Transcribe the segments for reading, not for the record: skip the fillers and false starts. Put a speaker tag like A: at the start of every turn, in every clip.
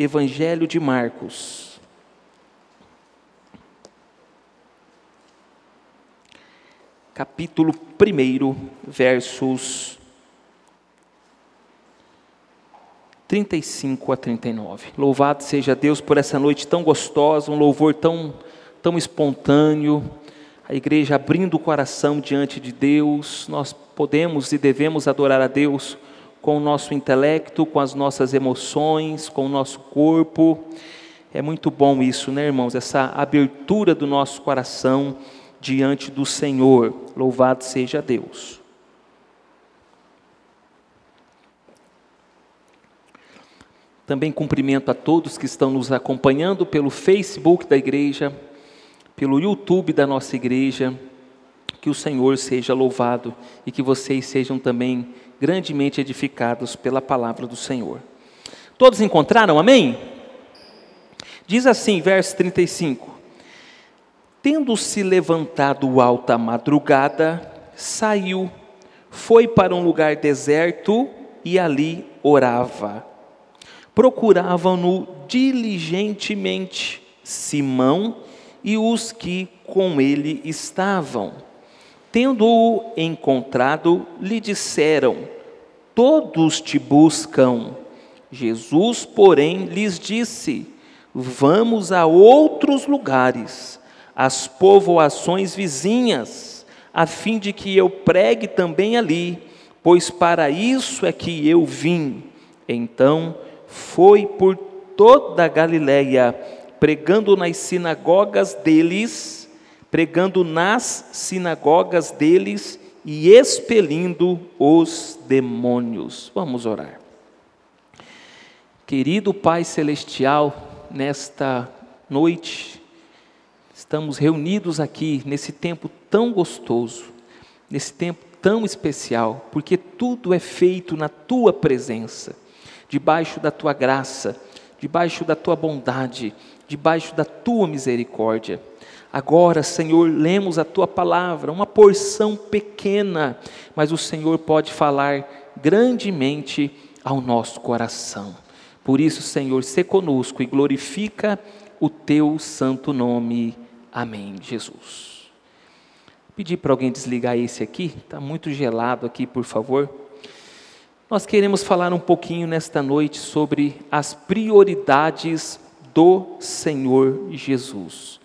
A: Evangelho de Marcos, capítulo 1, versos 35 a 39. Louvado seja Deus por essa noite tão gostosa, um louvor tão espontâneo, a igreja abrindo o coração diante de Deus. Nós podemos e devemos adorar a Deus com o nosso intelecto, com as nossas emoções, com o nosso corpo. É muito bom isso, né, irmãos? Essa abertura do nosso coração diante do Senhor. Louvado seja Deus. Também cumprimento a todos que estão nos acompanhando pelo Facebook da igreja, pelo YouTube da nossa igreja. Que o Senhor seja louvado e que vocês sejam também grandemente edificados pela palavra do Senhor. Todos encontraram, amém? Diz assim, verso 35. Tendo-se levantado alta madrugada, saiu, foi para um lugar deserto e ali orava. Procuravam-no diligentemente Simão e os que com ele estavam. Tendo-o encontrado, lhe disseram: todos te buscam. Jesus, porém, lhes disse: vamos a outros lugares, às povoações vizinhas, a fim de que eu pregue também ali, pois para isso é que eu vim. Então foi por toda a Galileia, pregando nas sinagogas deles e expelindo os demônios. Vamos orar. Querido Pai Celestial, nesta noite, estamos reunidos aqui nesse tempo tão gostoso, nesse tempo tão especial, porque tudo é feito na Tua presença, debaixo da Tua graça, debaixo da Tua bondade, debaixo da Tua misericórdia. Agora, Senhor, lemos a Tua palavra, uma porção pequena, mas o Senhor pode falar grandemente ao nosso coração. Por isso, Senhor, sê conosco e glorifica o Teu santo nome. Amém, Jesus. Pedir para alguém desligar esse aqui, está muito gelado aqui, por favor. Nós queremos falar um pouquinho nesta noite sobre as prioridades do Senhor Jesus.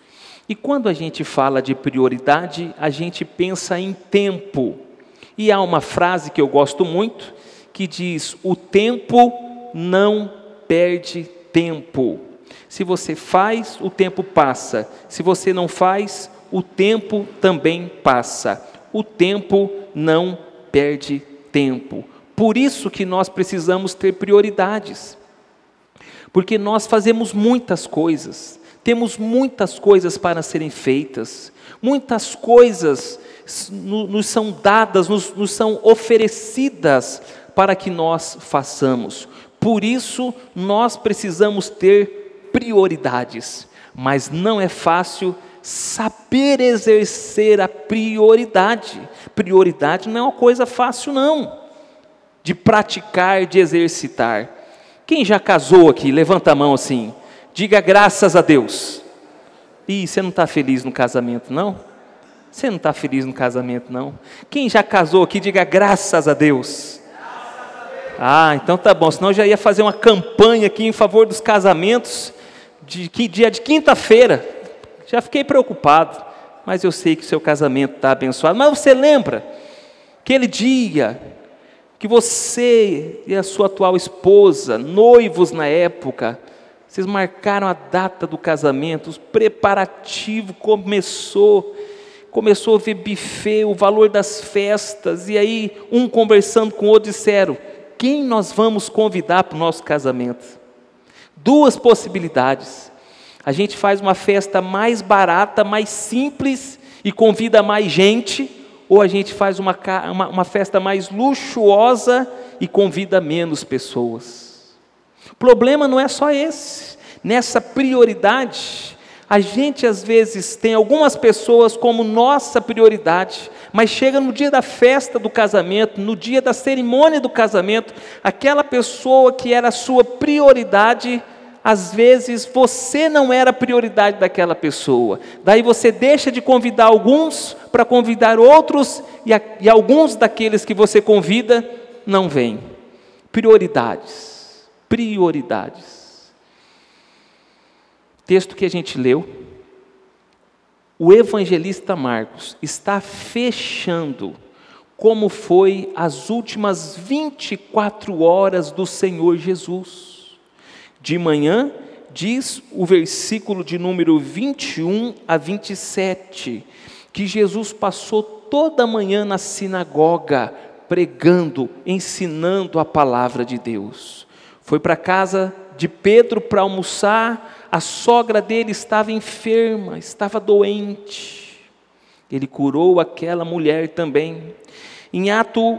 A: E quando a gente fala de prioridade, a gente pensa em tempo. E há uma frase que eu gosto muito, que diz: o tempo não perde tempo. Se você faz, o tempo passa. Se você não faz, o tempo também passa. O tempo não perde tempo. Por isso que nós precisamos ter prioridades. Porque nós fazemos muitas coisas. Temos muitas coisas para serem feitas, muitas coisas nos são dadas, nos são oferecidas para que nós façamos. Por isso, nós precisamos ter prioridades, mas não é fácil saber exercer a prioridade. Prioridade não é uma coisa fácil não, de praticar, de exercitar. Quem já casou aqui? Levanta a mão assim. Diga graças a Deus. Ih, você não está feliz no casamento, não? Você não está feliz no casamento, não? Quem já casou aqui, diga graças a Deus. Ah, então tá bom, senão eu já ia fazer uma campanha aqui em favor dos casamentos, de quinta-feira. Já fiquei preocupado, mas eu sei que o seu casamento está abençoado. Mas você lembra, aquele dia que você e a sua atual esposa, noivos na época, vocês marcaram a data do casamento, os preparativos começou a ver buffet, o valor das festas, e aí um conversando com o outro disseram: quem nós vamos convidar para o nosso casamento? Duas possibilidades: a gente faz uma festa mais barata, mais simples e convida mais gente, ou a gente faz uma festa mais luxuosa e convida menos pessoas. O problema não é só esse. Nessa prioridade, a gente às vezes tem algumas pessoas como nossa prioridade, mas chega no dia da festa do casamento, no dia da cerimônia do casamento, aquela pessoa que era a sua prioridade, às vezes você não era a prioridade daquela pessoa. Daí você deixa de convidar alguns para convidar outros, e alguns daqueles que você convida não vêm. Prioridades. Prioridades. Texto que a gente leu. O evangelista Marcos está fechando como foi as últimas 24 horas do Senhor Jesus. De manhã, diz o versículo de número 21 a 27, que Jesus passou toda a manhã na sinagoga, pregando, ensinando a palavra de Deus. Foi para a casa de Pedro para almoçar, a sogra dele estava enferma, estava doente. Ele curou aquela mulher também. Em ato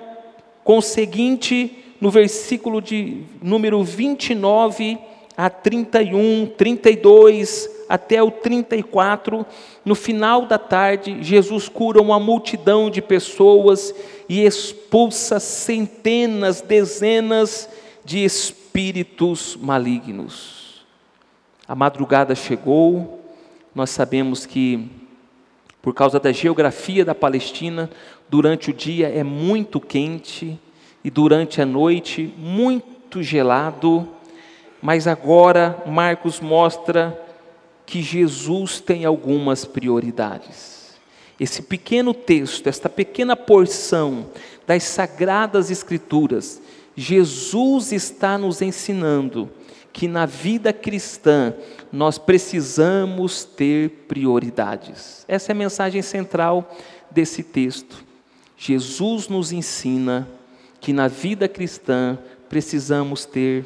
A: conseguinte, no versículo de número 29 a 31, 32 até o 34, no final da tarde, Jesus cura uma multidão de pessoas e expulsa centenas, dezenas de espíritos malignos. A madrugada chegou, nós sabemos que, por causa da geografia da Palestina, durante o dia é muito quente e durante a noite muito gelado, mas agora Marcos mostra que Jesus tem algumas prioridades. Esse pequeno texto, esta pequena porção das Sagradas Escrituras, Jesus está nos ensinando que na vida cristã nós precisamos ter prioridades. Essa é a mensagem central desse texto. Jesus nos ensina que na vida cristã precisamos ter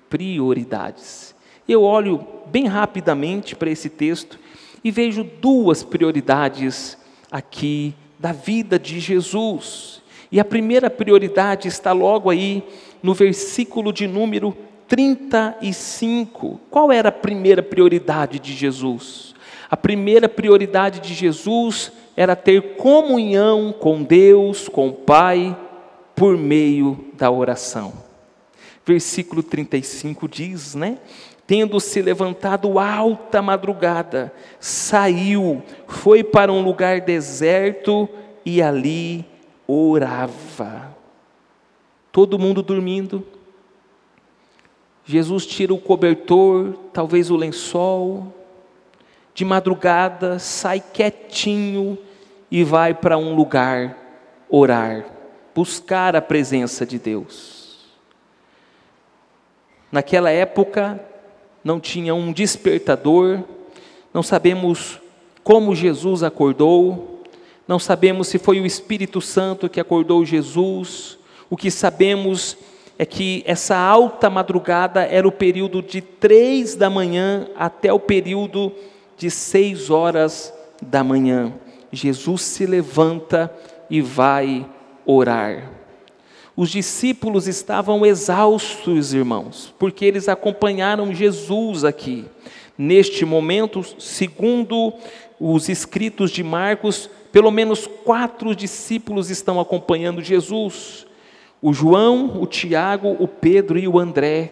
A: prioridades. Eu olho bem rapidamente para esse texto e vejo duas prioridades aqui da vida de Jesus. E a primeira prioridade está logo aí no versículo de número 35. Qual era a primeira prioridade de Jesus? A primeira prioridade de Jesus era ter comunhão com Deus, com o Pai, por meio da oração. Versículo 35 diz, tendo se levantado alta madrugada, saiu, foi para um lugar deserto e ali orava. Todo mundo dormindo. Jesus tira o cobertor, talvez o lençol, de madrugada sai quietinho e vai para um lugar orar, buscar a presença de Deus. Naquela época não tinha um despertador, não sabemos como Jesus acordou, não sabemos se foi o Espírito Santo que acordou Jesus. O que sabemos é que essa alta madrugada era o período de 3 da manhã até o período de 6 horas da manhã. Jesus se levanta e vai orar. Os discípulos estavam exaustos, irmãos, porque eles acompanharam Jesus aqui. Neste momento, segundo os escritos de Marcos, pelo menos 4 discípulos estão acompanhando Jesus. O João, o Tiago, o Pedro e o André,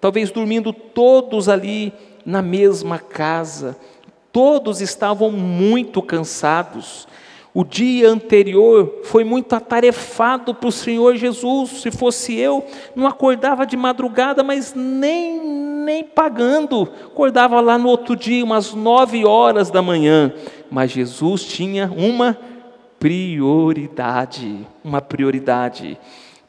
A: talvez dormindo todos ali na mesma casa. Todos estavam muito cansados. O dia anterior foi muito atarefado para o Senhor Jesus. Se fosse eu, não acordava de madrugada, mas nem pagando. Acordava lá no outro dia, umas 9 horas da manhã. Mas Jesus tinha uma prioridade.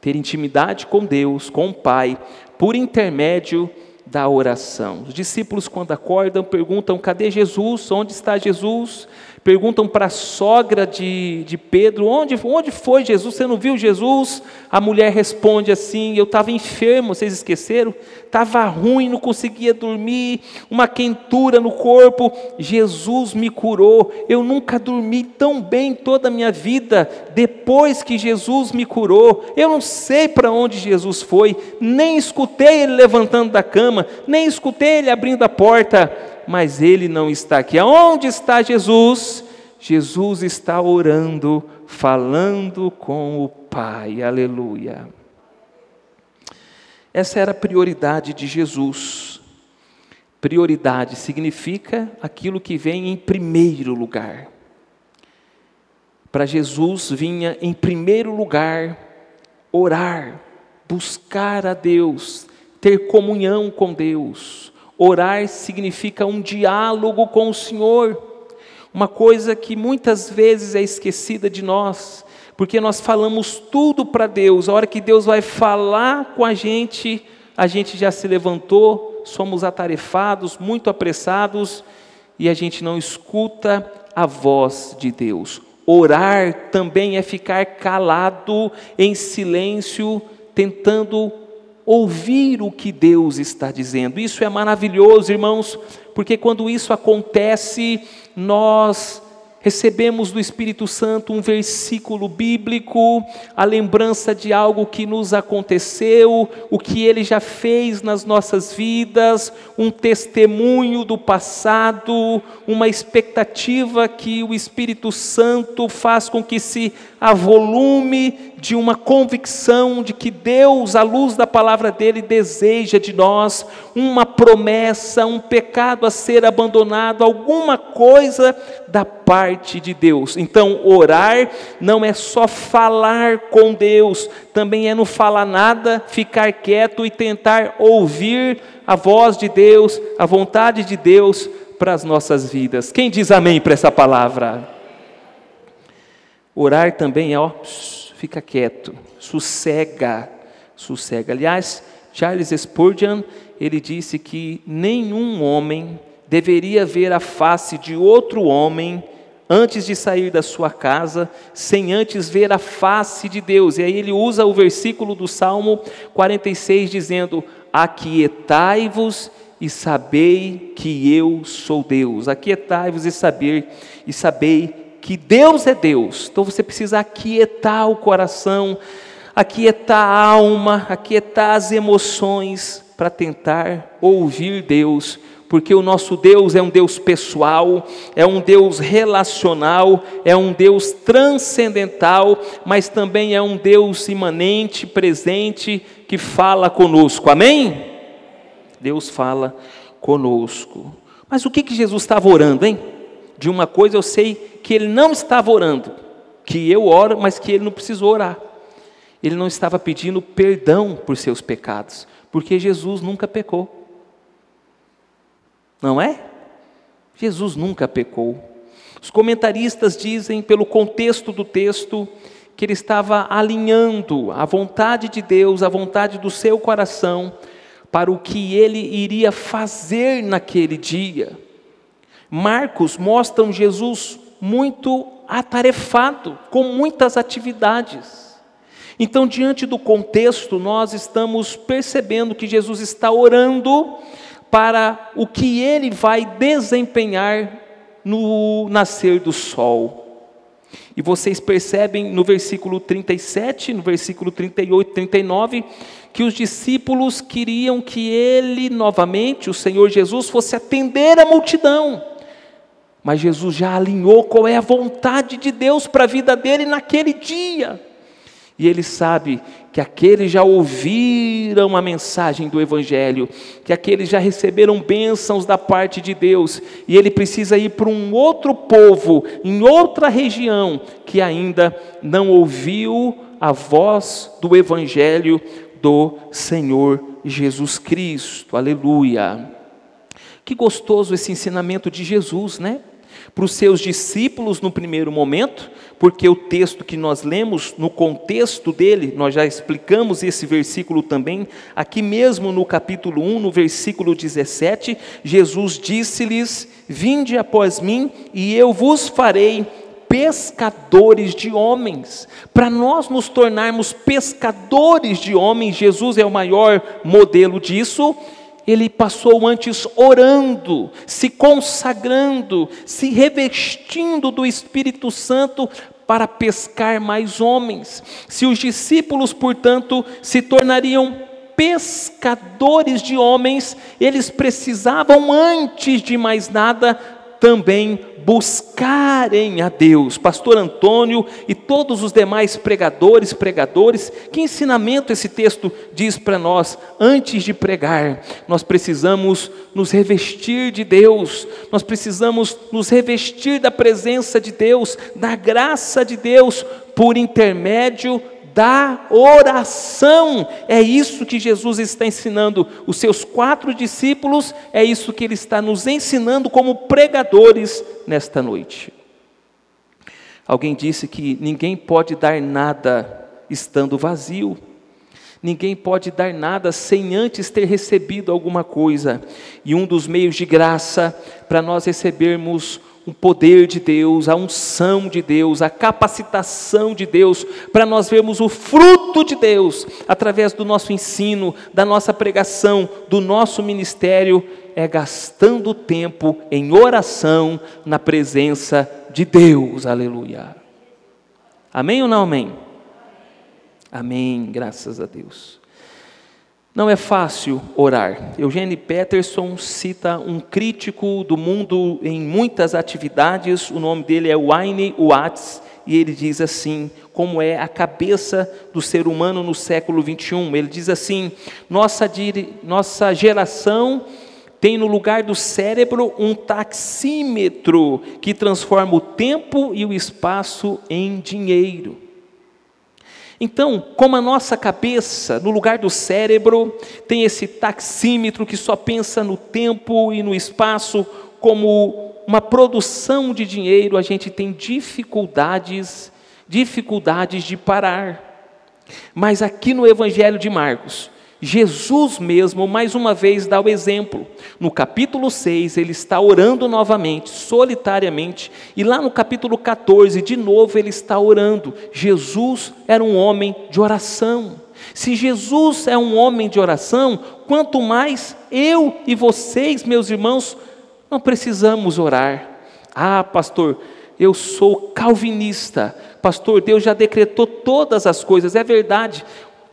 A: Ter intimidade com Deus, com o Pai, por intermédio da oração. Os discípulos, quando acordam, perguntam: cadê Jesus? Onde está Jesus? Perguntam para a sogra de Pedro: onde foi Jesus? Você não viu Jesus? A mulher responde assim: eu estava enfermo, vocês esqueceram? Estava ruim, não conseguia dormir, uma quentura no corpo. Jesus me curou. Eu nunca dormi tão bem toda a minha vida, depois que Jesus me curou. Eu não sei para onde Jesus foi, nem escutei ele levantando da cama, nem escutei ele abrindo a porta, mas ele não está aqui. Aonde está Jesus? Jesus está orando, falando com o Pai. Aleluia. Essa era a prioridade de Jesus. Prioridade significa aquilo que vem em primeiro lugar. Para Jesus vinha em primeiro lugar orar, buscar a Deus, ter comunhão com Deus. Orar significa um diálogo com o Senhor, uma coisa que muitas vezes é esquecida de nós, porque nós falamos tudo para Deus. A hora que Deus vai falar com a gente já se levantou, somos atarefados, muito apressados, e a gente não escuta a voz de Deus. Orar também é ficar calado, em silêncio, tentando ouvir o que Deus está dizendo. Isso é maravilhoso, irmãos, porque quando isso acontece, nós recebemos do Espírito Santo um versículo bíblico, a lembrança de algo que nos aconteceu, o que Ele já fez nas nossas vidas, um testemunho do passado, uma expectativa que o Espírito Santo faz com que se avolume de uma convicção de que Deus, à luz da palavra dEle, deseja de nós uma promessa, um pecado a ser abandonado, alguma coisa da parte de Deus. Então, orar não é só falar com Deus, também é não falar nada, ficar quieto e tentar ouvir a voz de Deus, a vontade de Deus para as nossas vidas. Quem diz amém para essa palavra? Orar também é, fica quieto, sossega. Aliás, Charles Spurgeon, ele disse que nenhum homem deveria ver a face de outro homem antes de sair da sua casa, sem antes ver a face de Deus. E aí ele usa o versículo do Salmo 46, dizendo: aquietai-vos e sabei que eu sou Deus. Aquietai-vos e sabei que Deus é Deus. Então você precisa aquietar o coração, aquietar a alma, aquietar as emoções, para tentar ouvir Deus, porque o nosso Deus é um Deus pessoal, é um Deus relacional, é um Deus transcendental, mas também é um Deus imanente, presente, que fala conosco, amém? Deus fala conosco. Mas o que Jesus estava orando, hein? De uma coisa eu sei que Ele não estava orando, que eu oro, mas que Ele não precisou orar. Ele não estava pedindo perdão por seus pecados, porque Jesus nunca pecou. Não é? Jesus nunca pecou. Os comentaristas dizem, pelo contexto do texto, que ele estava alinhando a vontade de Deus, a vontade do seu coração, para o que ele iria fazer naquele dia. Marcos mostra Jesus muito atarefado, com muitas atividades. Então, diante do contexto, nós estamos percebendo que Jesus está orando para o que ele vai desempenhar no nascer do sol. E vocês percebem no versículo 37, no versículo 38, 39, que os discípulos queriam que ele novamente, o Senhor Jesus, fosse atender a multidão. Mas Jesus já alinhou qual é a vontade de Deus para a vida dele naquele dia. E ele sabe que aqueles já ouviram a mensagem do Evangelho, que aqueles já receberam bênçãos da parte de Deus, e ele precisa ir para um outro povo, em outra região, que ainda não ouviu a voz do Evangelho do Senhor Jesus Cristo. Aleluia! Que gostoso esse ensinamento de Jesus, né? Para os seus discípulos no primeiro momento, porque o texto que nós lemos, no contexto dele, nós já explicamos esse versículo também, aqui mesmo no capítulo 1, no versículo 17, Jesus disse-lhes: vinde após mim e eu vos farei pescadores de homens. Para nós nos tornarmos pescadores de homens, Jesus é o maior modelo disso. Ele passou antes orando, se consagrando, se revestindo do Espírito Santo para pescar mais homens. Se os discípulos, portanto, se tornariam pescadores de homens, eles precisavam, antes de mais nada, também buscarem a Deus. Pastor Antônio e todos os demais pregadores, que ensinamento esse texto diz para nós? Antes de pregar, nós precisamos nos revestir de Deus, nós precisamos nos revestir da presença de Deus, da graça de Deus, por intermédio da oração. É isso que Jesus está ensinando os seus 4 discípulos, é isso que Ele está nos ensinando como pregadores nesta noite. Alguém disse que ninguém pode dar nada estando vazio, ninguém pode dar nada sem antes ter recebido alguma coisa, e um dos meios de graça para nós recebermos o poder de Deus, a unção de Deus, a capacitação de Deus, para nós vermos o fruto de Deus, através do nosso ensino, da nossa pregação, do nosso ministério, é gastando tempo em oração, na presença de Deus, aleluia. Amém ou não amém? Amém, graças a Deus. Não é fácil orar. Eugene Peterson cita um crítico do mundo em muitas atividades, o nome dele é Wayne Watts, e ele diz assim, como é a cabeça do ser humano no século 21, ele diz assim: nossa geração tem no lugar do cérebro um taxímetro que transforma o tempo e o espaço em dinheiro. Então, como a nossa cabeça, no lugar do cérebro, tem esse taxímetro que só pensa no tempo e no espaço como uma produção de dinheiro, a gente tem dificuldades de parar. Mas aqui no Evangelho de Marcos, Jesus mesmo, mais uma vez, dá o exemplo. No capítulo 6, ele está orando novamente, solitariamente, e lá no capítulo 14, de novo, ele está orando. Jesus era um homem de oração. Se Jesus é um homem de oração, quanto mais eu e vocês, meus irmãos, não precisamos orar. Ah, pastor, eu sou calvinista. Pastor, Deus já decretou todas as coisas. É verdade.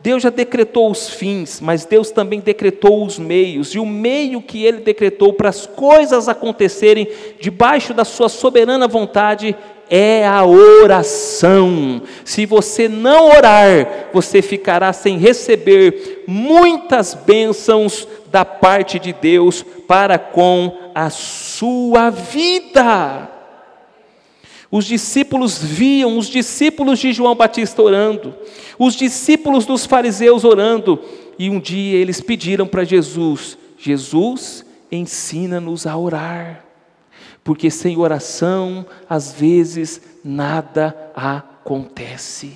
A: Deus já decretou os fins, mas Deus também decretou os meios, e o meio que Ele decretou para as coisas acontecerem debaixo da sua soberana vontade é a oração. Se você não orar, você ficará sem receber muitas bênçãos da parte de Deus para com a sua vida. Os discípulos viam os discípulos de João Batista orando, os discípulos dos fariseus orando, e um dia eles pediram para Jesus: Jesus, ensina-nos a orar, porque sem oração, às vezes, nada acontece.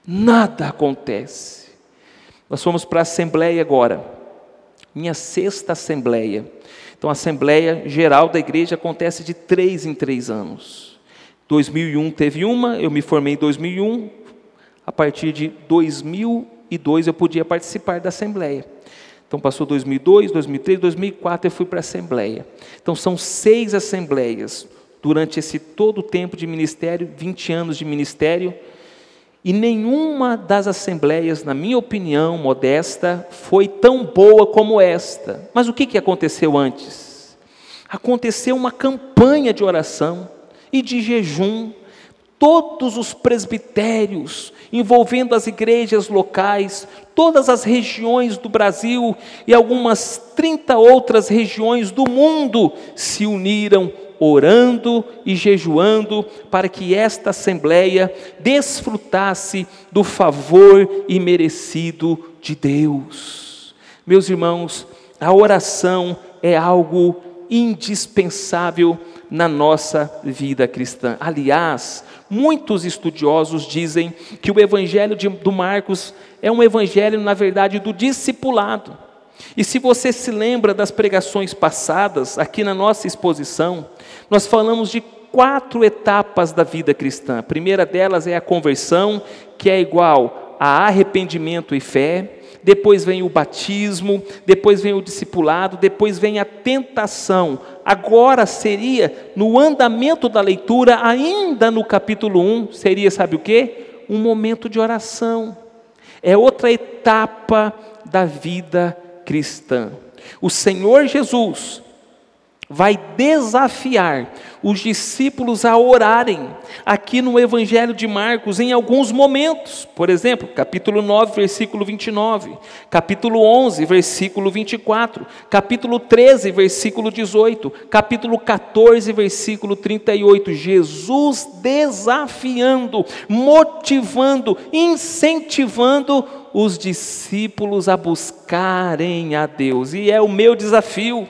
A: Nada acontece. Nós fomos para a Assembleia agora, minha 6ª Assembleia. Então a Assembleia Geral da Igreja acontece de 3 em 3 anos. 2001 teve uma, eu me formei em 2001, a partir de 2002 eu podia participar da Assembleia. Então passou 2002, 2003, 2004 eu fui para a Assembleia. Então são 6 Assembleias, durante esse todo o tempo de ministério, 20 anos de ministério, e nenhuma das Assembleias, na minha opinião modesta, foi tão boa como esta. Mas o que aconteceu antes? Aconteceu uma campanha de oração e de jejum. Todos os presbitérios, envolvendo as igrejas locais, todas as regiões do Brasil e algumas 30 outras regiões do mundo se uniram, orando e jejuando, para que esta Assembleia desfrutasse do favor imerecido de Deus. Meus irmãos, a oração é algo indispensável na nossa vida cristã. Aliás, muitos estudiosos dizem que o Evangelho do Marcos é um evangelho, na verdade, do discipulado. E se você se lembra das pregações passadas, aqui na nossa exposição, nós falamos de 4 etapas da vida cristã. A primeira delas é a conversão, que é igual a arrependimento e fé. Depois vem o batismo, depois vem o discipulado, depois vem a tentação. Agora seria, no andamento da leitura, ainda no capítulo 1, seria, sabe o quê? Um momento de oração. É outra etapa da vida cristã. O Senhor Jesus, vai desafiar os discípulos a orarem, aqui no Evangelho de Marcos, em alguns momentos. Por exemplo, capítulo 9, versículo 29, capítulo 11, versículo 24, capítulo 13, versículo 18, capítulo 14, versículo 38, Jesus desafiando, motivando, incentivando os discípulos a buscarem a Deus. E é o meu desafio,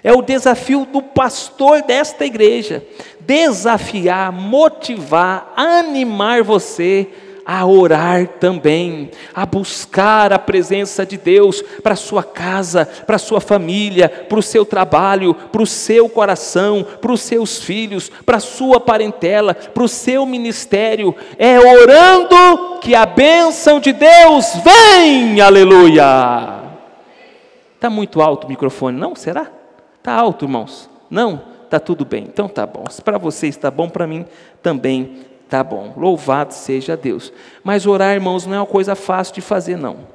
A: é o desafio do pastor desta igreja, desafiar, motivar, animar você a orar também, a buscar a presença de Deus para a sua casa, para a sua família, para o seu trabalho, para o seu coração, para os seus filhos, para a sua parentela, para o seu ministério. É orando que a bênção de Deus vem, aleluia. Está muito alto o microfone, não? Será? Está alto, irmãos? Não? Está tudo bem, então tá bom. Se para você está bom, para mim também tá bom. Louvado seja Deus. Mas orar, irmãos, não é uma coisa fácil de fazer, não.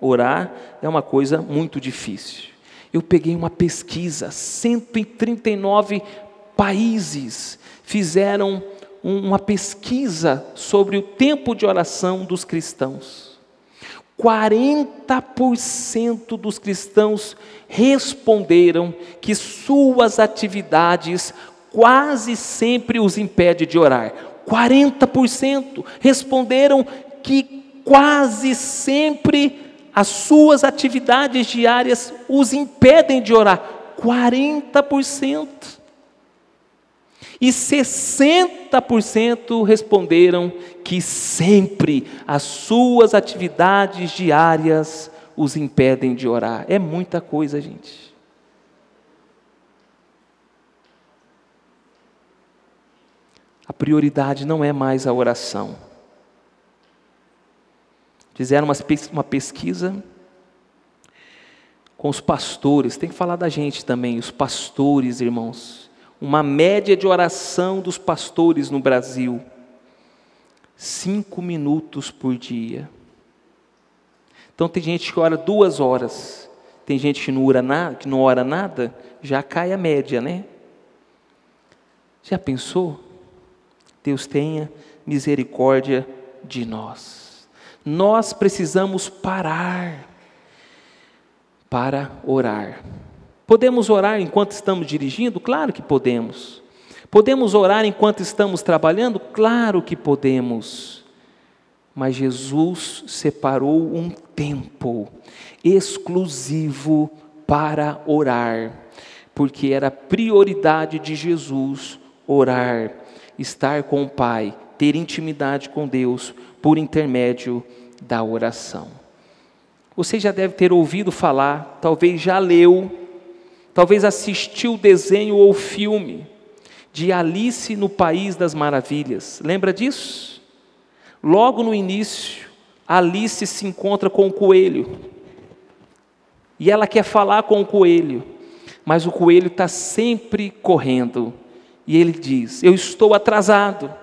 A: Orar é uma coisa muito difícil. Eu peguei uma pesquisa, 139 países fizeram uma pesquisa sobre o tempo de oração dos cristãos. 40% dos cristãos responderam que suas atividades quase sempre os impede de orar. 40% responderam que quase sempre as suas atividades diárias os impedem de orar. 40%. E 60% responderam que sempre as suas atividades diárias os impedem de orar. É muita coisa, gente. A prioridade não é mais a oração. Fizeram uma pesquisa com os pastores, tem que falar da gente também, os pastores, irmãos. Uma média de oração dos pastores no Brasil, 5 minutos por dia. Então tem gente que ora 2 horas, tem gente que não ora nada, já cai a média, né? Já pensou? Deus tenha misericórdia de nós. Nós precisamos parar para orar. Podemos orar enquanto estamos dirigindo? Claro que podemos. Podemos orar enquanto estamos trabalhando? Claro que podemos. Mas Jesus separou um tempo exclusivo para orar, porque era prioridade de Jesus orar, estar com o Pai, ter intimidade com Deus por intermédio da oração. Você já deve ter ouvido falar, talvez já leu, talvez assistiu o desenho ou filme de Alice no País das Maravilhas. Lembra disso? Logo no início, Alice se encontra com o coelho. E ela quer falar com o coelho, mas o coelho está sempre correndo. E ele diz: eu estou atrasado,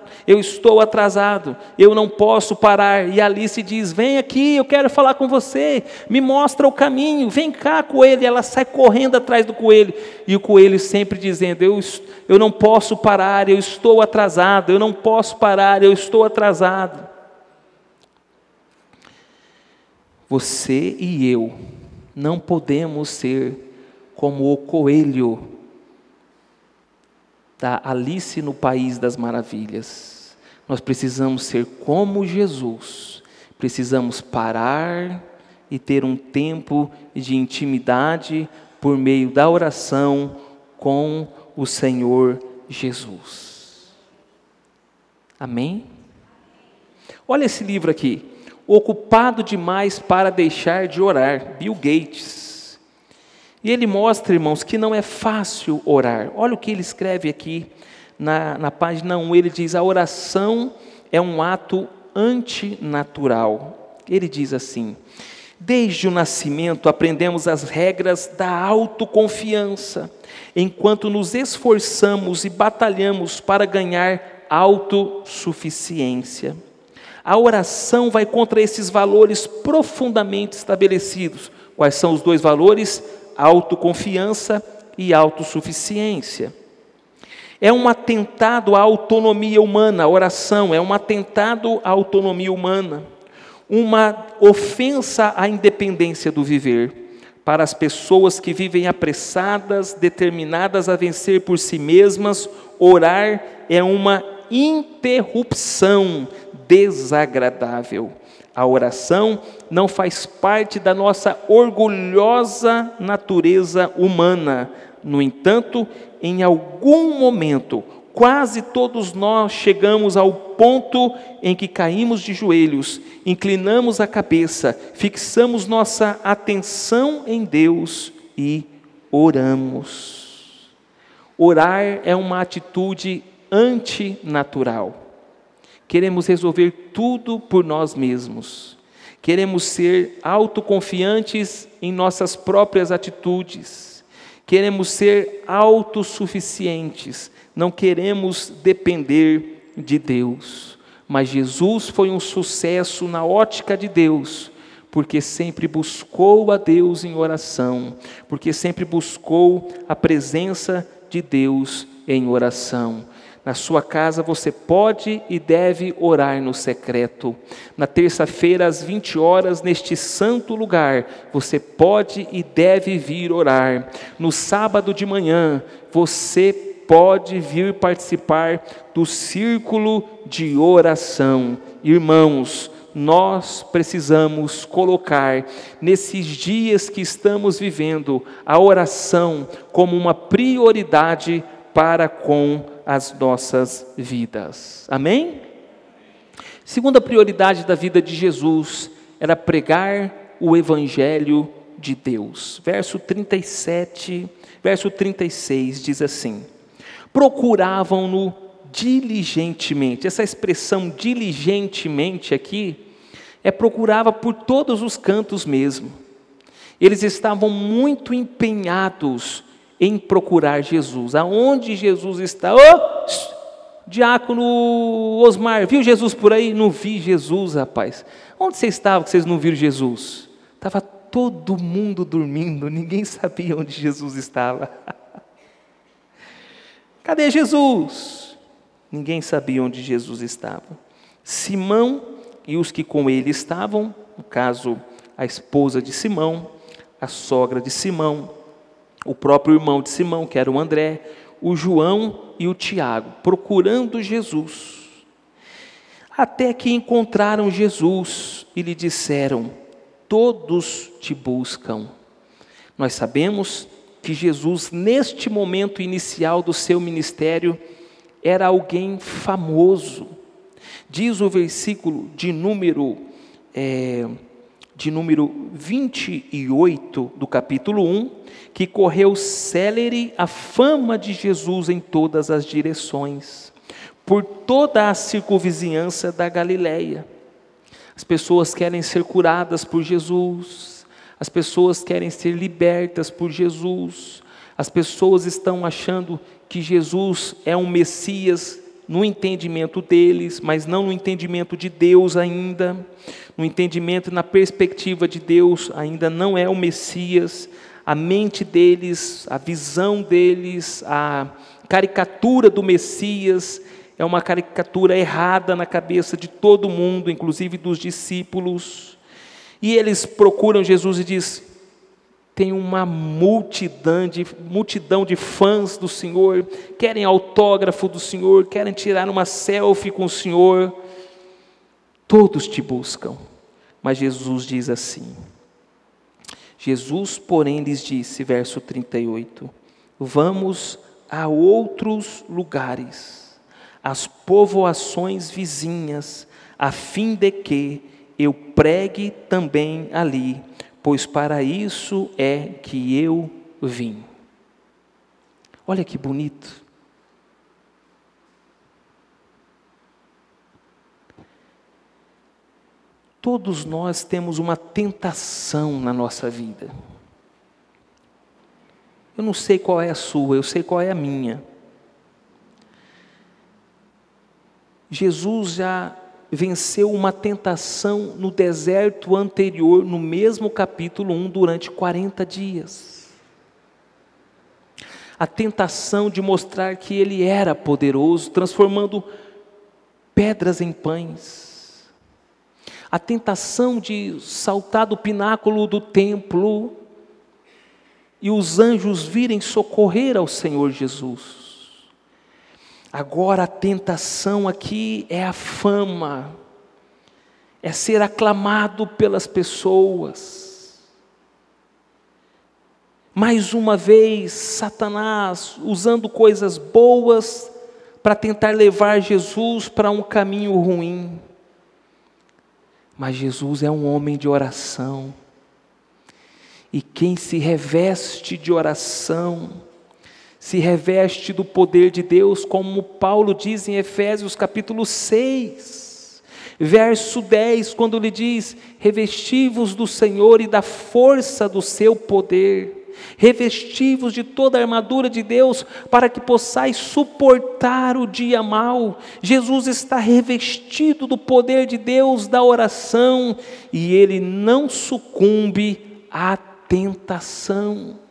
A: eu não posso parar. E Alice diz: vem aqui, eu quero falar com você, me mostra o caminho, vem cá, coelho. E ela sai correndo atrás do coelho, e o coelho sempre dizendo: eu não posso parar, eu estou atrasado, eu não posso parar, eu estou atrasado. Você e eu não podemos ser como o coelho da Alice no País das Maravilhas. Nós precisamos ser como Jesus, precisamos parar e ter um tempo de intimidade por meio da oração com o Senhor Jesus. Amém? Olha esse livro aqui, Ocupado Demais para Deixar de Orar, Bill Gates. E ele mostra, irmãos, que não é fácil orar. Olha o que ele escreve aqui na página 1, ele diz: a oração é um ato antinatural. Ele diz assim: desde o nascimento aprendemos as regras da autoconfiança, enquanto nos esforçamos e batalhamos para ganhar autossuficiência. A oração vai contra esses valores profundamente estabelecidos. Quais são os 2 valores? Autoconfiança e autossuficiência. É um atentado à autonomia humana, a oração é um atentado à autonomia humana, uma ofensa à independência do viver. Para as pessoas que vivem apressadas, determinadas a vencer por si mesmas, orar é uma interrupção desagradável. A oração não faz parte da nossa orgulhosa natureza humana. No entanto, em algum momento, quase todos nós chegamos ao ponto em que caímos de joelhos, inclinamos a cabeça, fixamos nossa atenção em Deus e oramos. Orar é uma atitude antinatural. Queremos resolver tudo por nós mesmos. Queremos ser autoconfiantes em nossas próprias atitudes. Queremos ser autossuficientes. Não queremos depender de Deus. Mas Jesus foi um sucesso na ótica de Deus, porque sempre buscou a Deus em oração, porque sempre buscou a presença de Deus em oração. Na sua casa você pode e deve orar no secreto. Na terça-feira às 20 horas, neste santo lugar, você pode e deve vir orar. No sábado de manhã, você pode vir participar do círculo de oração. Irmãos, nós precisamos colocar nesses dias que estamos vivendo a oração como uma prioridade para com as nossas vidas. Amém? Segunda prioridade da vida de Jesus era pregar o Evangelho de Deus. Verso 37, verso 36 diz assim: procuravam-no diligentemente. Essa expressão diligentemente aqui procurava por todos os cantos mesmo. Eles estavam muito empenhados em procurar Jesus. Aonde Jesus está? Diácono Osmar, viu Jesus por aí? Não vi Jesus, rapaz. Onde você estava que vocês não viram Jesus? Estava todo mundo dormindo, ninguém sabia onde Jesus estava. Cadê Jesus? Ninguém sabia onde Jesus estava. Simão e os que com ele estavam, no caso, a esposa de Simão, a sogra de Simão, o próprio irmão de Simão, que era o André, o João e o Tiago, procurando Jesus. Até que encontraram Jesus e lhe disseram: todos te buscam. Nós sabemos que Jesus, neste momento inicial do seu ministério, era alguém famoso. Diz o versículo de número 28 do capítulo 1, que correu célere a fama de Jesus em todas as direções, por toda a circunvizinhança da Galileia. As pessoas querem ser curadas por Jesus, as pessoas querem ser libertas por Jesus, as pessoas estão achando que Jesus é um Messias no entendimento deles, mas não no entendimento de Deus ainda. No entendimento e na perspectiva de Deus, ainda não é o Messias. A mente deles, a visão deles, a caricatura do Messias é uma caricatura errada na cabeça de todo mundo, inclusive dos discípulos. E eles procuram Jesus e diz: tem uma multidão de fãs do Senhor, querem autógrafo do Senhor, querem tirar uma selfie com o Senhor. Todos te buscam. Mas Jesus diz assim: Jesus, porém, lhes disse, verso 38, vamos a outros lugares, às povoações vizinhas, a fim de que eu pregue também ali, pois para isso é que eu vim. Olha que bonito. Todos nós temos uma tentação na nossa vida. Eu não sei qual é a sua, eu sei qual é a minha. Jesus já venceu uma tentação no deserto anterior, no mesmo capítulo 1, durante 40 dias. a tentação de mostrar que ele era poderoso, transformando pedras em pães, a tentação de saltar do pináculo do templo e os anjos virem socorrer ao Senhor Jesus. Agora a tentação aqui é a fama, é ser aclamado pelas pessoas. Mais uma vez, Satanás usando coisas boas para tentar levar Jesus para um caminho ruim. Mas Jesus é um homem de oração. E quem se reveste de oração, se reveste do poder de Deus, como Paulo diz em Efésios capítulo 6, verso 10, quando ele diz: revesti-vos do Senhor e da força do seu poder, revesti-vos de toda a armadura de Deus, para que possais suportar o dia mau. Jesus está revestido do poder de Deus, da oração, e ele não sucumbe à tentação.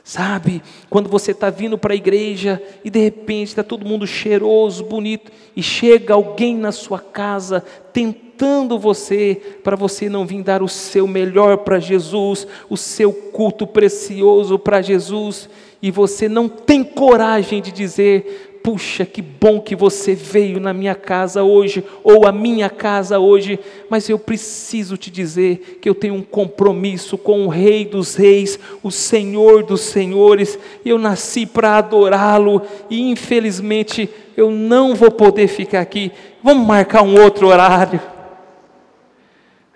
A: Sabe, quando você está vindo para a igreja e de repente está todo mundo cheiroso, bonito, e chega alguém na sua casa tentando você, para você não vir dar o seu melhor para Jesus, o seu culto precioso para Jesus, e você não tem coragem de dizer: puxa, que bom que você veio na minha casa hoje, ou a minha casa hoje, mas eu preciso te dizer que eu tenho um compromisso com o Rei dos Reis, o Senhor dos Senhores, eu nasci para adorá-lo, e infelizmente eu não vou poder ficar aqui, vamos marcar um outro horário.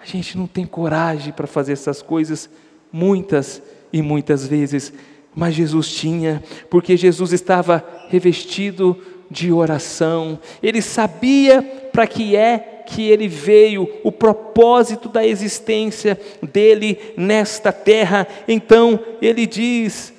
A: A gente não tem coragem para fazer essas coisas, muitas e muitas vezes, mas Jesus tinha, porque Jesus estava revestido de oração. Ele sabia para que ele veio, o propósito da existência dele nesta terra. Então ele diz: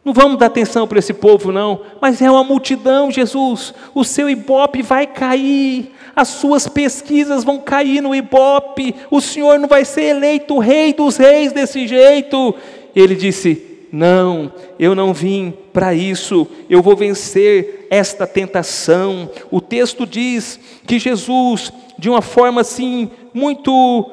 A: não vamos dar atenção para esse povo não, mas é uma multidão, Jesus, o seu ibope vai cair, as suas pesquisas vão cair no ibope, o Senhor não vai ser eleito Rei dos Reis desse jeito. Ele disse: não, eu não vim para isso, eu vou vencer esta tentação. O texto diz que Jesus, de uma forma assim, muito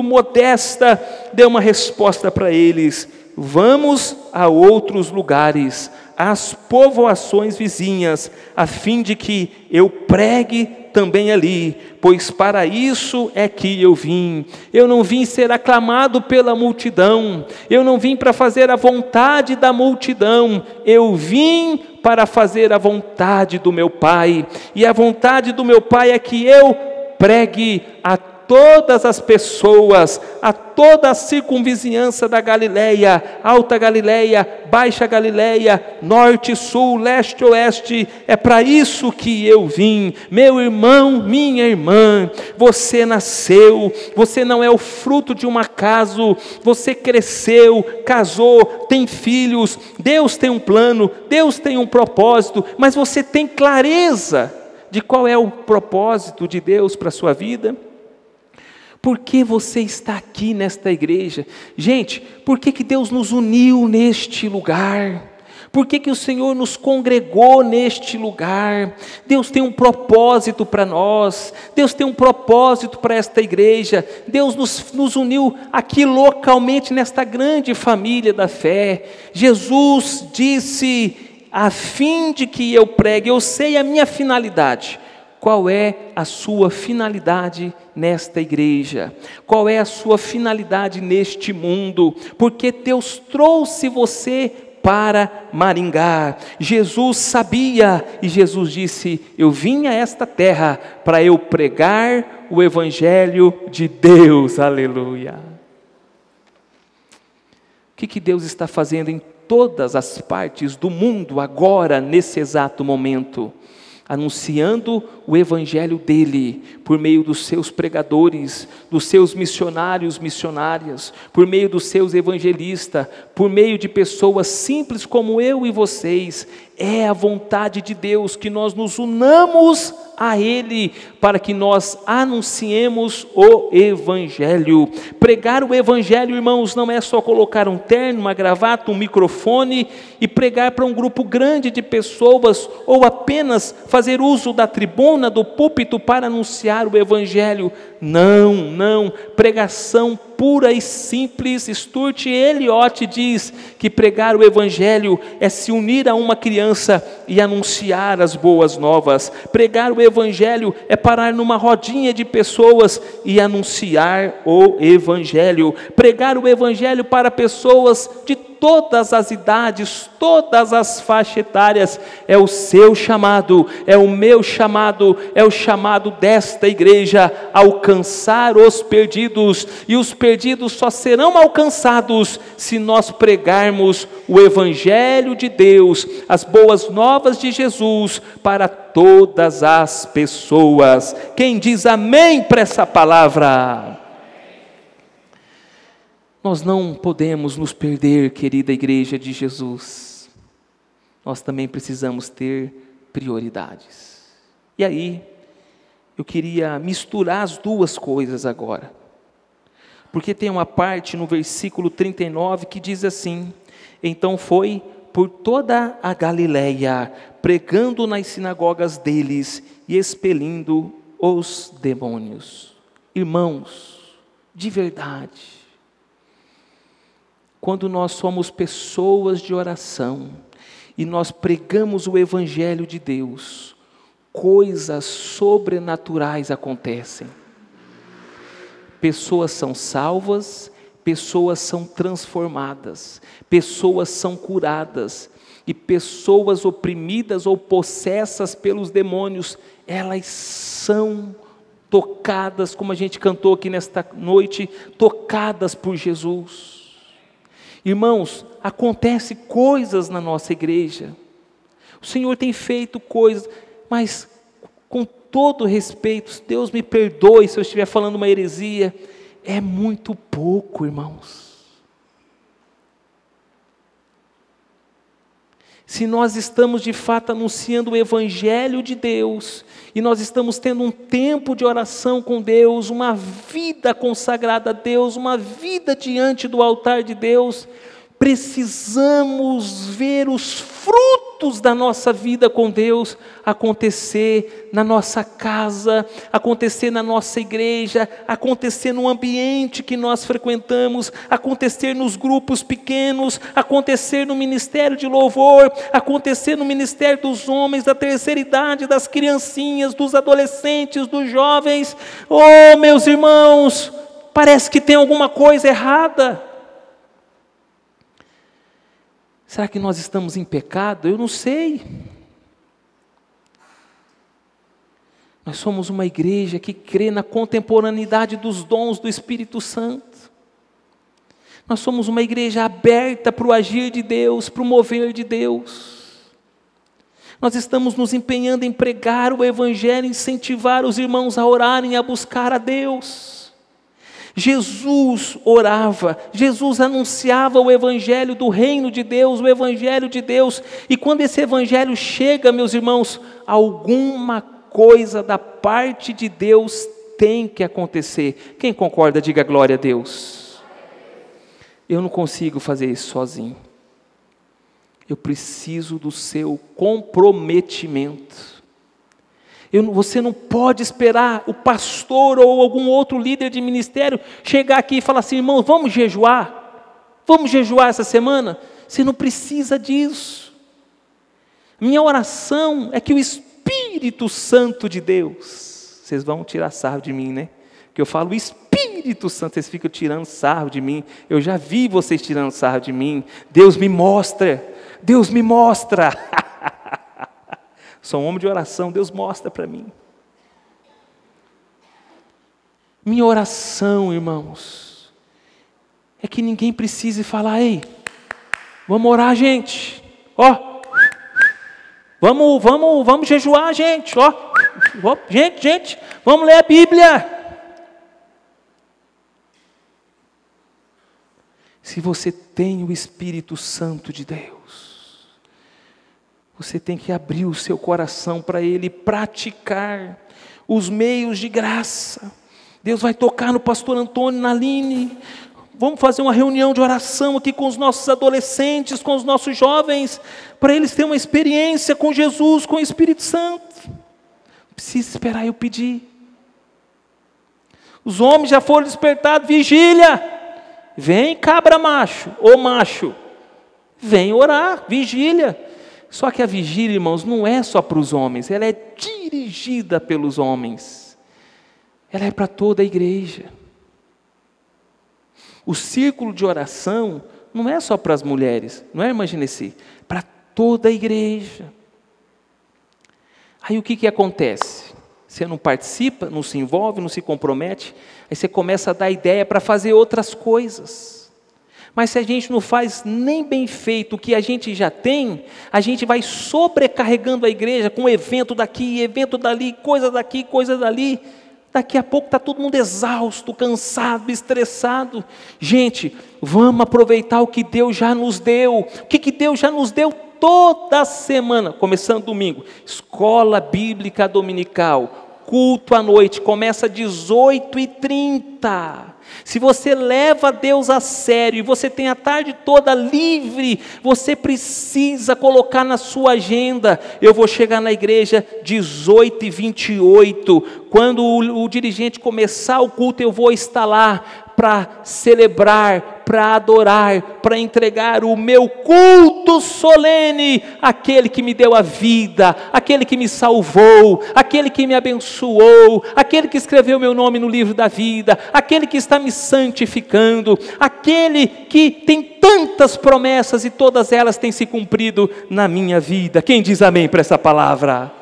A: modesta, deu uma resposta para eles: vamos a outros lugares, às povoações vizinhas, a fim de que eu pregue também ali, pois para isso é que eu vim. Eu não vim ser aclamado pela multidão, eu não vim para fazer a vontade da multidão, eu vim para fazer a vontade do meu Pai, e a vontade do meu Pai é que eu pregue a todas as pessoas, a toda a circunvizinhança da Galileia, Alta Galileia, Baixa Galileia, Norte, Sul, Leste, Oeste. É para isso que eu vim. Meu irmão, minha irmã, você nasceu, você não é o fruto de um acaso, você cresceu, casou, tem filhos, Deus tem um plano, Deus tem um propósito, mas você tem clareza de qual é o propósito de Deus para a sua vida? Por que você está aqui nesta igreja? Gente, por que Deus nos uniu neste lugar? Por que o Senhor nos congregou neste lugar? Deus tem um propósito para nós, Deus tem um propósito para esta igreja, Deus nos uniu aqui localmente nesta grande família da fé. Jesus disse: a fim de que eu pregue, eu sei a minha finalidade. Qual é a sua finalidade nesta igreja? Qual é a sua finalidade neste mundo? Porque Deus trouxe você para Maringá. Jesus sabia, e Jesus disse: eu vim a esta terra para eu pregar o Evangelho de Deus. Aleluia! O que Deus está fazendo em todas as partes do mundo agora, nesse exato momento? Anunciando o Evangelho dele, por meio dos seus pregadores, dos seus missionários, missionárias, por meio dos seus evangelistas, por meio de pessoas simples como eu e vocês. É a vontade de Deus que nós nos unamos a Ele, para que nós anunciemos o Evangelho. Pregar o Evangelho, irmãos, não é só colocar um terno, uma gravata, um microfone e pregar para um grupo grande de pessoas, ou apenas fazer uso da tribuna, do púlpito para anunciar o Evangelho. Não, pregação pura e simples. Stuart Eliot diz que pregar o Evangelho é se unir a uma criança e anunciar as boas novas. Pregar o Evangelho é parar numa rodinha de pessoas e anunciar o Evangelho. Pregar o Evangelho para pessoas de todas as idades, todas as faixas etárias, é o seu chamado, é o meu chamado, é o chamado desta igreja, alcançar os perdidos, e os perdidos só serão alcançados se nós pregarmos o Evangelho de Deus, as boas novas de Jesus, para todas as pessoas. Quem diz amém para essa palavra? Nós não podemos nos perder, querida igreja de Jesus. Nós também precisamos ter prioridades. E aí, eu queria misturar as duas coisas agora. Porque tem uma parte no versículo 39 que diz assim: então foi por toda a Galileia, pregando nas sinagogas deles e expelindo os demônios. Irmãos, de verdade, quando nós somos pessoas de oração e nós pregamos o Evangelho de Deus, coisas sobrenaturais acontecem. Pessoas são salvas, pessoas são transformadas, pessoas são curadas, e pessoas oprimidas ou possessas pelos demônios, elas são tocadas, como a gente cantou aqui nesta noite, tocadas por Jesus. Irmãos, acontece coisas na nossa igreja, o Senhor tem feito coisas, mas com todo respeito, Deus me perdoe se eu estiver falando uma heresia, é muito pouco, irmãos. Se nós estamos de fato anunciando o Evangelho de Deus, e nós estamos tendo um tempo de oração com Deus, uma vida consagrada a Deus, uma vida diante do altar de Deus, precisamos ver os frutos da nossa vida com Deus acontecer na nossa casa, acontecer na nossa igreja, acontecer no ambiente que nós frequentamos, acontecer nos grupos pequenos, acontecer no ministério de louvor, acontecer no ministério dos homens, da terceira idade, das criancinhas, dos adolescentes, dos jovens. Oh, meus irmãos, parece que tem alguma coisa errada. Será que nós estamos em pecado? Eu não sei. Nós somos uma igreja que crê na contemporaneidade dos dons do Espírito Santo. Nós somos uma igreja aberta para o agir de Deus, para o mover de Deus. Nós estamos nos empenhando em pregar o Evangelho, incentivar os irmãos a orarem, a buscar a Deus. Jesus orava, Jesus anunciava o Evangelho do reino de Deus, o Evangelho de Deus, e quando esse Evangelho chega, meus irmãos, alguma coisa da parte de Deus tem que acontecer. Quem concorda, diga glória a Deus. Eu não consigo fazer isso sozinho, eu preciso do seu comprometimento. Você não pode esperar o pastor ou algum outro líder de ministério chegar aqui e falar assim: irmãos, vamos jejuar essa semana. Você não precisa disso. Minha oração é que o Espírito Santo de Deus, vocês vão tirar sarro de mim, né? Porque eu falo Espírito Santo, vocês ficam tirando sarro de mim. Eu já vi vocês tirando sarro de mim. Deus me mostra. Sou um homem de oração, Deus mostra para mim. Minha oração, irmãos, é que ninguém precise falar: ei, vamos orar, gente, ó, vamos jejuar, gente, ó, gente, vamos ler a Bíblia. Se você tem o Espírito Santo de Deus, Você tem que abrir o seu coração para Ele, praticar os meios de graça. Deus vai tocar no pastor Antônio, na Aline. Vamos fazer uma reunião de oração aqui com os nossos adolescentes, com os nossos jovens, para eles terem uma experiência com Jesus, com o Espírito Santo. Não precisa esperar eu pedir. Os homens já foram despertados, vigília. Vem cabra macho, ou macho, vem orar, vigília. Só que a vigília, irmãos, não é só para os homens, ela é dirigida pelos homens. Ela é para toda a igreja. O círculo de oração não é só para as mulheres, não é, irmã Genesi? Para toda a igreja. Aí o que acontece? Você não participa, não se envolve, não se compromete, aí você começa a dar ideia para fazer outras coisas. Mas se a gente não faz nem bem feito o que a gente já tem, a gente vai sobrecarregando a igreja com evento daqui, evento dali, coisa daqui, coisa dali. Daqui a pouco está todo mundo exausto, cansado, estressado. Gente, vamos aproveitar o que Deus já nos deu. O que Deus já nos deu toda semana, começando domingo. Escola Bíblica Dominical, culto à noite, começa às 18h30. Se você leva Deus a sério e você tem a tarde toda livre, você precisa colocar na sua agenda: eu vou chegar na igreja 18h28, quando o dirigente começar o culto, eu vou estar lá para celebrar, para adorar, para entregar o meu culto solene àquele que me deu a vida, aquele que me salvou, aquele que me abençoou, aquele que escreveu meu nome no livro da vida, aquele que está me santificando, aquele que tem tantas promessas e todas elas têm se cumprido na minha vida. Quem diz amém para essa palavra?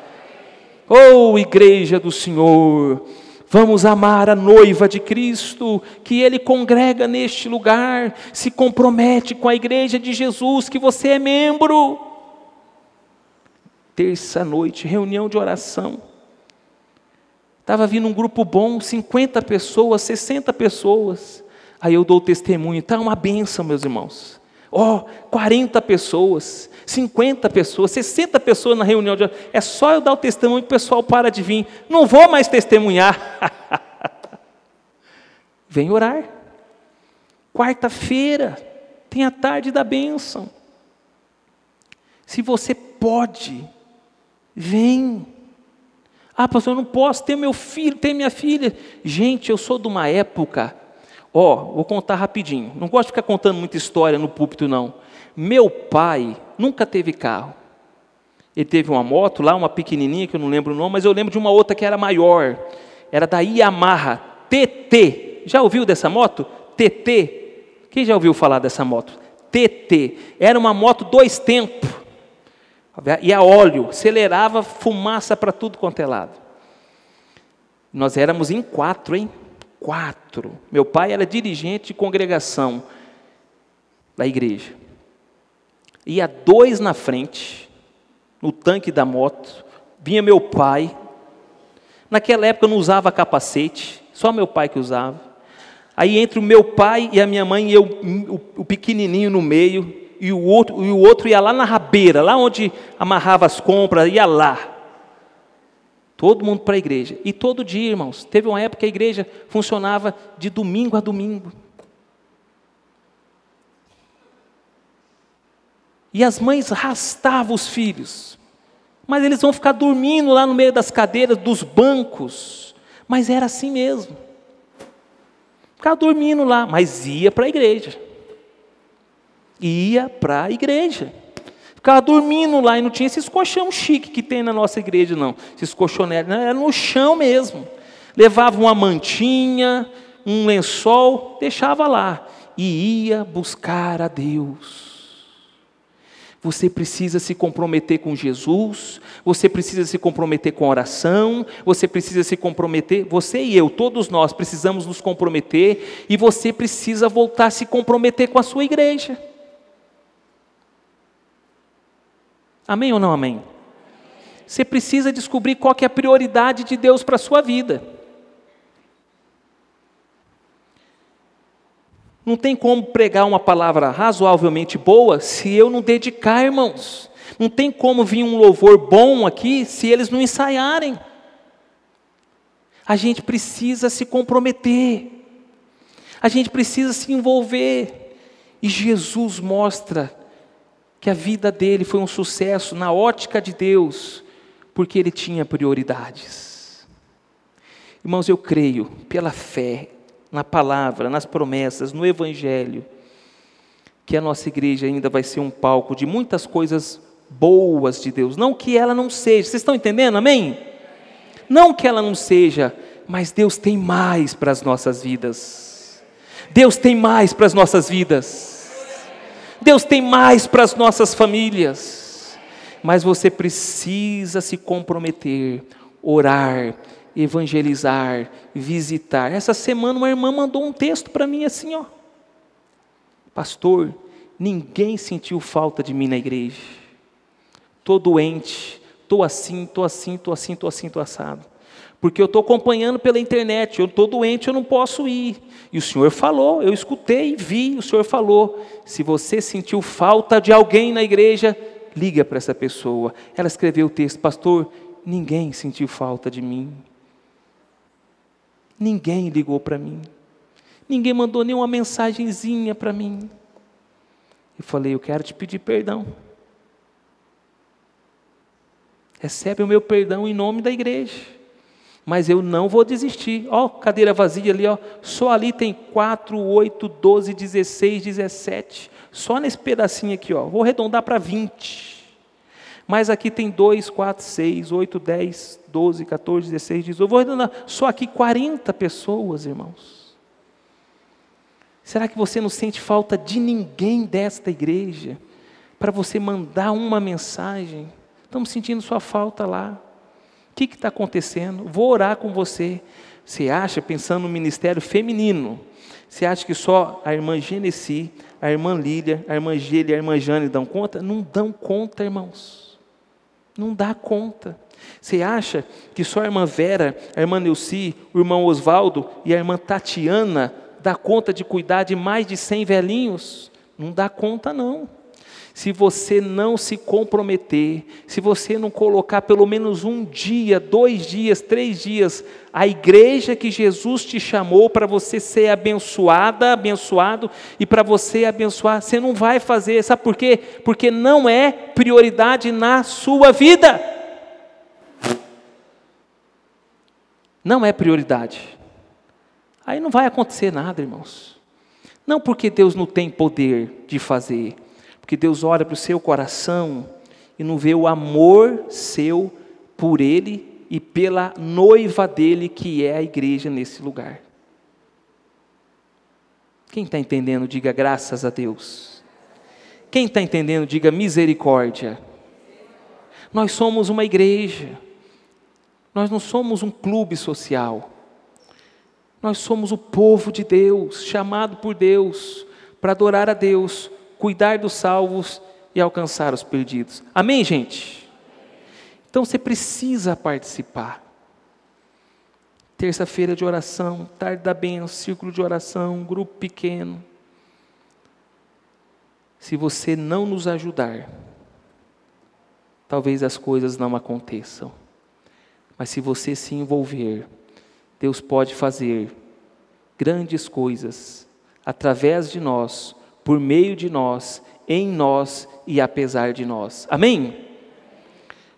A: Oh, igreja do Senhor, vamos amar a noiva de Cristo, que Ele congrega neste lugar, se compromete com a igreja de Jesus, que você é membro. Terça-noite, reunião de oração. Estava vindo um grupo bom, 50 pessoas, 60 pessoas. Aí eu dou o testemunho, está uma bênção, meus irmãos. 40 pessoas, 50 pessoas, 60 pessoas na reunião de oração. É só eu dar o testemunho que o pessoal para de vir. Não vou mais testemunhar. Vem orar. Quarta-feira tem a tarde da bênção. Se você pode, vem. Pastor, eu não posso, tem meu filho, tem minha filha. Gente, eu sou de uma época, vou contar rapidinho. Não gosto de ficar contando muita história no púlpito, não. Meu pai nunca teve carro. Ele teve uma moto lá, uma pequenininha, que eu não lembro o nome, mas eu lembro de uma outra que era maior. Era da Yamaha, TT. Já ouviu dessa moto? TT. Quem já ouviu falar dessa moto? TT. Era uma moto 2 tempos. E a óleo, acelerava, fumaça para tudo quanto é lado. Nós éramos em 4, hein? 4. Meu pai era dirigente de congregação da igreja. Ia 2 na frente, no tanque da moto, vinha meu pai. Naquela época eu não usava capacete, só meu pai que usava. Aí entre o meu pai e a minha mãe, o pequenininho no meio, e o outro ia lá na rabeira, lá onde amarrava as compras, ia lá. Todo mundo para a igreja. E todo dia, irmãos, teve uma época que a igreja funcionava de domingo a domingo. E as mães arrastavam os filhos. Mas eles vão ficar dormindo lá no meio das cadeiras, dos bancos. Mas era assim mesmo. Ficava dormindo lá, mas ia para a igreja. Ia para a igreja. Ficava dormindo lá e não tinha esses colchão chique que tem na nossa igreja, não. Esses colchonetes, não, era no chão mesmo. Levava uma mantinha, um lençol, deixava lá. E ia buscar a Deus. Você precisa se comprometer com Jesus, você precisa se comprometer com a oração, você precisa se comprometer, você e eu, todos nós precisamos nos comprometer, e você precisa voltar a se comprometer com a sua igreja. Amém ou não amém? Você precisa descobrir qual que é a prioridade de Deus para a sua vida. Não tem como pregar uma palavra razoavelmente boa se eu não dedicar, irmãos. Não tem como vir um louvor bom aqui se eles não ensaiarem. A gente precisa se comprometer. A gente precisa se envolver. E Jesus mostra que a vida dele foi um sucesso na ótica de Deus, porque ele tinha prioridades. Irmãos, eu creio, pela fé, na palavra, nas promessas, no Evangelho, que a nossa igreja ainda vai ser um palco de muitas coisas boas de Deus. Não que ela não seja, vocês estão entendendo, amém? Não que ela não seja, mas Deus tem mais para as nossas vidas. Deus tem mais para as nossas vidas. Deus tem mais para as nossas famílias. Mas você precisa se comprometer, orar, evangelizar, visitar. Essa semana uma irmã mandou um texto para mim assim, ó. Pastor, ninguém sentiu falta de mim na igreja. Estou doente, estou assim, estou assado. Porque eu estou acompanhando pela internet, eu estou doente, eu não posso ir. E o Senhor falou, eu escutei, vi, o Senhor falou. Se você sentiu falta de alguém na igreja, liga para essa pessoa. Ela escreveu o texto, pastor, ninguém sentiu falta de mim. Ninguém ligou para mim. Ninguém mandou nenhuma mensagenzinha para mim. Eu falei, eu quero te pedir perdão. Recebe o meu perdão em nome da igreja. Mas eu não vou desistir. Ó, cadeira vazia ali, ó. Só ali tem 4, 8, 12, 16, 17. Só nesse pedacinho aqui, ó. Vou arredondar para 20. Mas aqui tem 2, 4, 6, 8, 10, 12, 14, 16, 18. Vou arredondar. Só aqui 40 pessoas, irmãos. Será que você não sente falta de ninguém desta igreja? Para você mandar uma mensagem? Estamos sentindo sua falta lá. O que está acontecendo? Vou orar com você. Você acha, pensando no ministério feminino, você acha que só a irmã Genesi, a irmã Lília, a irmã Gília e a irmã Jane dão conta? Não dão conta, irmãos. Não dá conta. Você acha que só a irmã Vera, a irmã Neuci, o irmão Osvaldo e a irmã Tatiana dá conta de cuidar de mais de 100 velhinhos? Não dá conta, não. Se você não se comprometer, se você não colocar pelo menos 1 dia, 2 dias, 3 dias, a igreja que Jesus te chamou para você ser abençoada, abençoado, e para você abençoar, você não vai fazer. Sabe por quê? Porque não é prioridade na sua vida. Não é prioridade. Aí não vai acontecer nada, irmãos. Não porque Deus não tem poder de fazer, porque Deus olha para o seu coração e não vê o amor seu por Ele e pela noiva dEle, que é a igreja nesse lugar. Quem está entendendo, diga graças a Deus. Quem está entendendo, diga misericórdia. Nós somos uma igreja. Nós não somos um clube social. Nós somos o povo de Deus, chamado por Deus, para adorar a Deus, cuidar dos salvos e alcançar os perdidos. Amém, gente? Então você precisa participar. Terça-feira de oração, tarde da bênção, círculo de oração, grupo pequeno. Se você não nos ajudar, talvez as coisas não aconteçam. Mas se você se envolver, Deus pode fazer grandes coisas através de nós, por meio de nós, em nós e apesar de nós. Amém?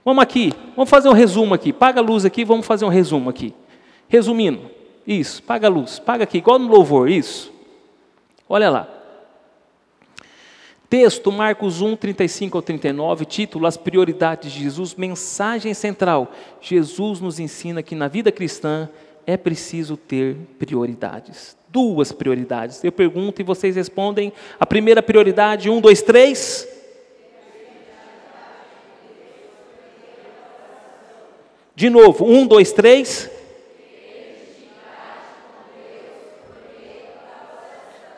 A: Vamos aqui, vamos fazer um resumo aqui. Paga a luz aqui, vamos fazer um resumo aqui. Resumindo, isso, paga a luz, paga aqui, igual no louvor, isso. Olha lá. Texto, Marcos 1, 35 ao 39, título, as prioridades de Jesus, mensagem central. Jesus nos ensina que na vida cristã é preciso ter prioridades. 2 prioridades. Eu pergunto e vocês respondem. A primeira prioridade, 1, 2, 3. De novo, 1, 2, 3.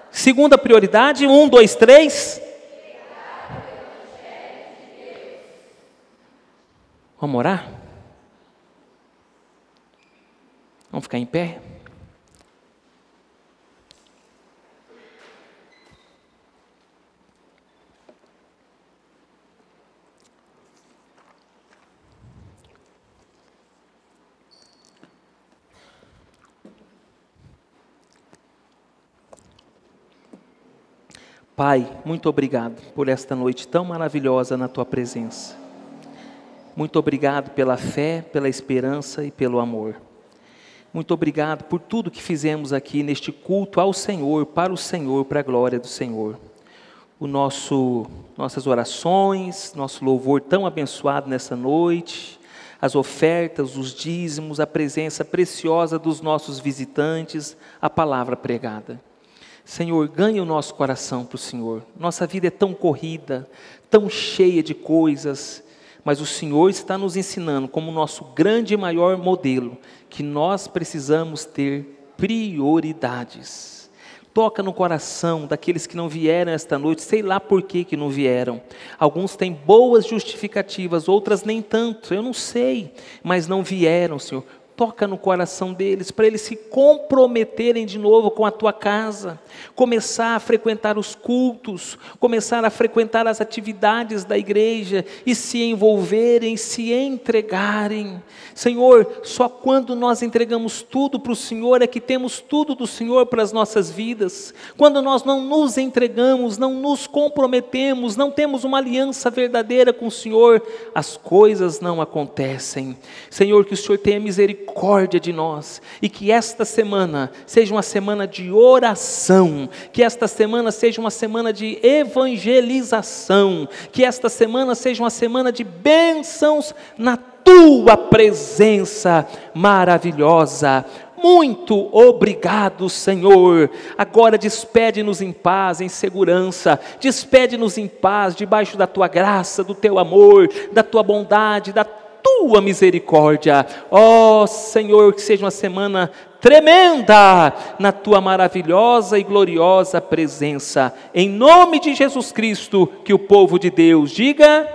A: Segunda prioridade, 1, 2, 3. Vamos orar? Vamos ficar em pé? Pai, muito obrigado por esta noite tão maravilhosa na Tua presença. Muito obrigado pela fé, pela esperança e pelo amor. Muito obrigado por tudo que fizemos aqui neste culto ao Senhor, para a glória do Senhor. Nossas orações, nosso louvor tão abençoado nessa noite, as ofertas, os dízimos, a presença preciosa dos nossos visitantes, a palavra pregada. Senhor, ganhe o nosso coração para o Senhor. Nossa vida é tão corrida, tão cheia de coisas, mas o Senhor está nos ensinando, como nosso grande e maior modelo, que nós precisamos ter prioridades. Toca no coração daqueles que não vieram esta noite, sei lá por que não vieram. Alguns têm boas justificativas, outras nem tanto, eu não sei, mas não vieram, Senhor. Toca no coração deles, para eles se comprometerem de novo com a Tua casa, começar a frequentar os cultos, começar a frequentar as atividades da igreja, e se envolverem, se entregarem. Senhor, só quando nós entregamos tudo para o Senhor, é que temos tudo do Senhor para as nossas vidas. Quando nós não nos entregamos, não nos comprometemos, não temos uma aliança verdadeira com o Senhor, as coisas não acontecem. Senhor, que o Senhor tenha misericórdia de nós, e que esta semana seja uma semana de oração, que esta semana seja uma semana de evangelização, que esta semana seja uma semana de bênçãos na Tua presença maravilhosa. Muito obrigado, Senhor. Agora despede-nos em paz, em segurança, despede-nos em paz, debaixo da Tua graça, do Teu amor, da Tua bondade, da Tua misericórdia. Ó Senhor, que seja uma semana tremenda na Tua maravilhosa e gloriosa presença. Em nome de Jesus Cristo, que o povo de Deus diga.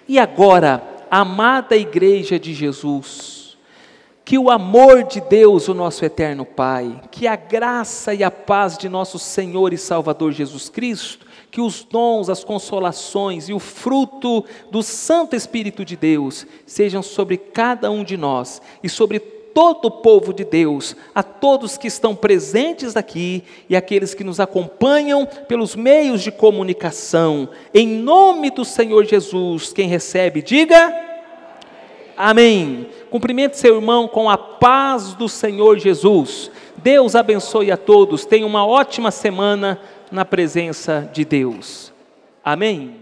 A: E agora, amada igreja de Jesus, que o amor de Deus, o nosso eterno Pai, que a graça e a paz de nosso Senhor e Salvador Jesus Cristo, que os dons, as consolações e o fruto do Santo Espírito de Deus sejam sobre cada um de nós e sobre todo o povo de Deus, a todos que estão presentes aqui e aqueles que nos acompanham pelos meios de comunicação. Em nome do Senhor Jesus, quem recebe, diga amém. Cumprimente seu irmão com a paz do Senhor Jesus. Deus abençoe a todos. Tenha uma ótima semana na presença de Deus. Amém.